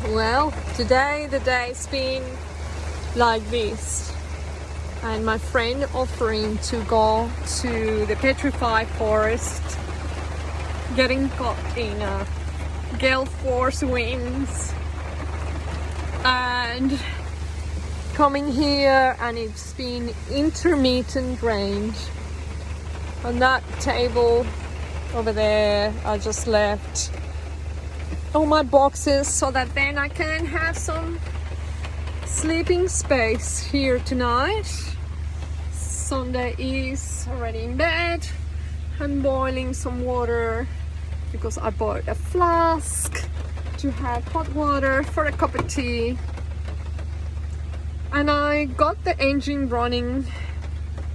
Well, today the day's been like this, and my friend offering to go to the petrified forest, getting caught in a gale force winds, and coming here, and it's been intermittent rain. On that table over there, I just left all my boxes so that then I can have some sleeping space here tonight. Sunday is already in bed. I'm boiling some water because I bought a flask to have hot water for a cup of tea. And I got the engine running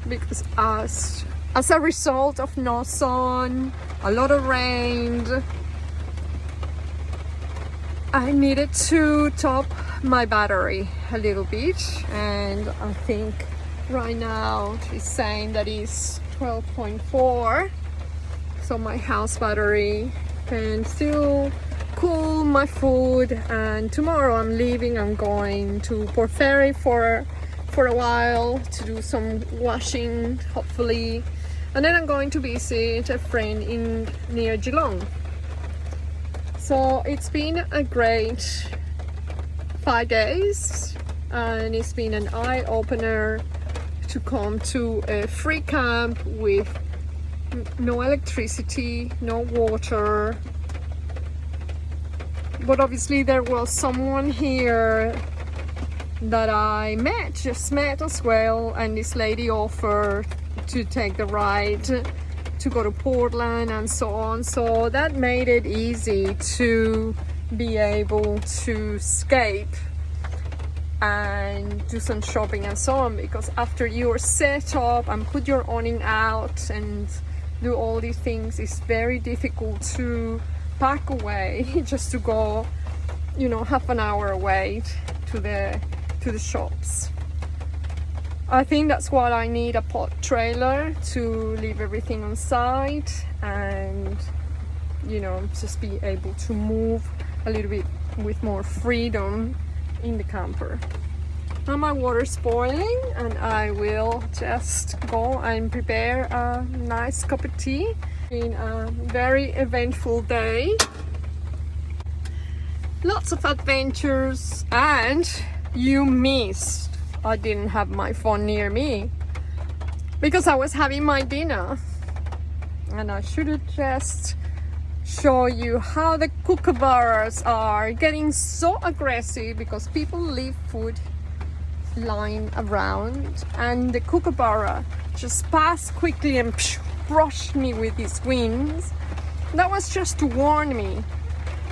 because as a result of no sun, a lot of rain, I needed to top my battery a little bit, and I think right now it's saying that it's 12.4, so my house battery can still cool my food. And tomorrow I'm leaving. I'm going to Port Fairy for a while to do some washing, hopefully, and then I'm going to visit a friend near Geelong. So it's been a great 5 days, and it's been an eye-opener to come to a free camp with no electricity, no water. But obviously there was someone here that I just met as well, and this lady offered to take the ride to go to Portland and so on. So that made it easy to be able to escape and do some shopping and so on, because after you're set up and put your awning out and do all these things, it's very difficult to pack away just to go, half an hour away to the shops. I think that's why I need a pot trailer to leave everything on site and just be able to move a little bit with more freedom in the camper. Now my water's boiling, and I will just go and prepare a nice cup of tea. It's been a very eventful day, lots of adventures, and you missed I didn't have my phone near me because I was having my dinner, and I should have just show you how the kookaburras are getting so aggressive because people leave food lying around, and the kookaburra just passed quickly and brushed me with his wings. That was just to warn me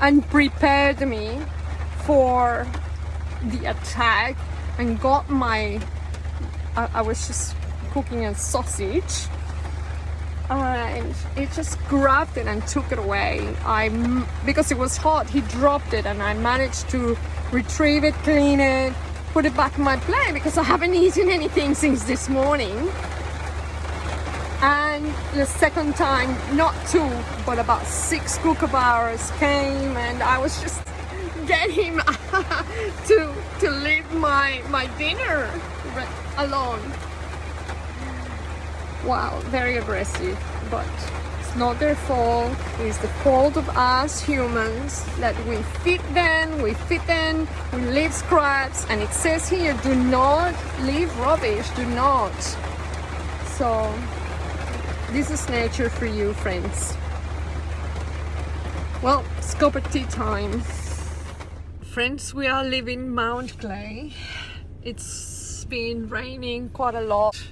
and prepared me for the attack, and got I was just cooking a sausage, and it just grabbed it and took it away. Because it was hot, he dropped it, and I managed to retrieve it, clean it, put it back in my plate because I haven't eaten anything since this morning. And the second time, not 2 but about 6 kookaburras came, and I was just get him to leave my dinner alone. Wow, very aggressive, but it's not their fault. It's the fault of us humans that we feed them, we leave scraps, and it says here, do not leave rubbish, do not. So this is nature for you, friends. Well, it's cup of tea time. Friends, we are leaving Mount Clay. It's been raining quite a lot,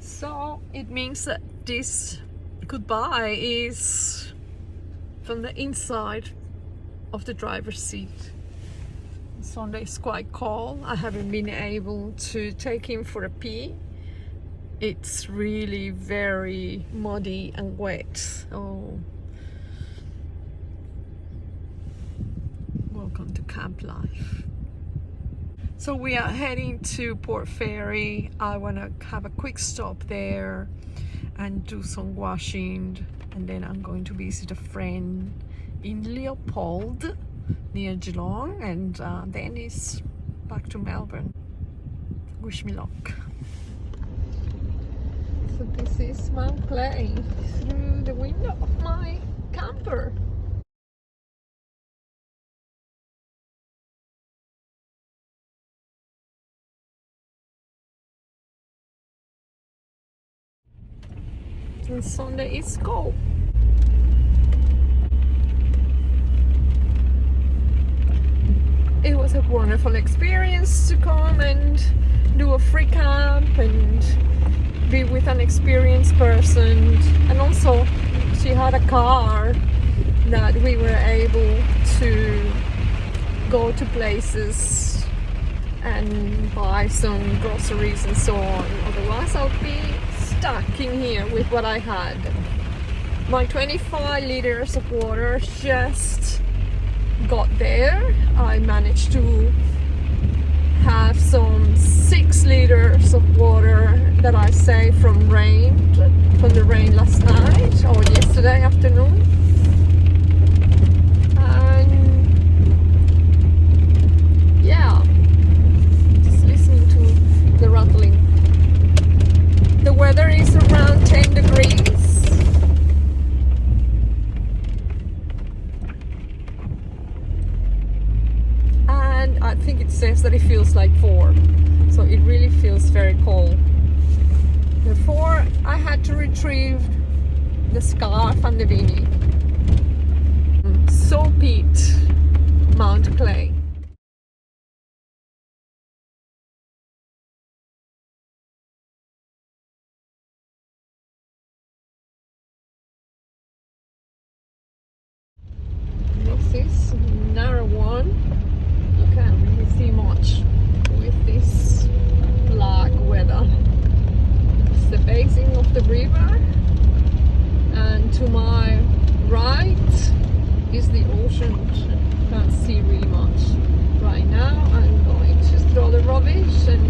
so it means that this goodbye is from the inside of the driver's seat. Sunday is quite cold. I haven't been able to take him for a pee. It's really very muddy and wet. Oh, welcome to camp life. So we are heading to Port Fairy. I want to have a quick stop there and do some washing, and then I'm going to visit a friend in Leopold near Geelong, and then it's back to Melbourne. Wish me luck. So this is Mount Clay through the window of my camper. And Sunday is go. It was a wonderful experience to come and do a free camp and be with an experienced person, and also she had a car that we were able to go to places and buy some groceries and so on. Otherwise I'll be stuck in here with what I had. My 25 liters of water just got there. I managed to have some 6 liters of water that I saved from the rain last night or yesterday afternoon. And yeah, just listening to the rattling. The weather is around 10 degrees. And I think it says that it feels like 4. So it really feels very cold. Before I had to retrieve the scarf and the beanie. Sawpit, Mount Clay. This is narrow one. You can't really see much with this black weather. It's the basin of the river, and to my right is the ocean. Can't see really much right now. I'm going to throw the rubbish and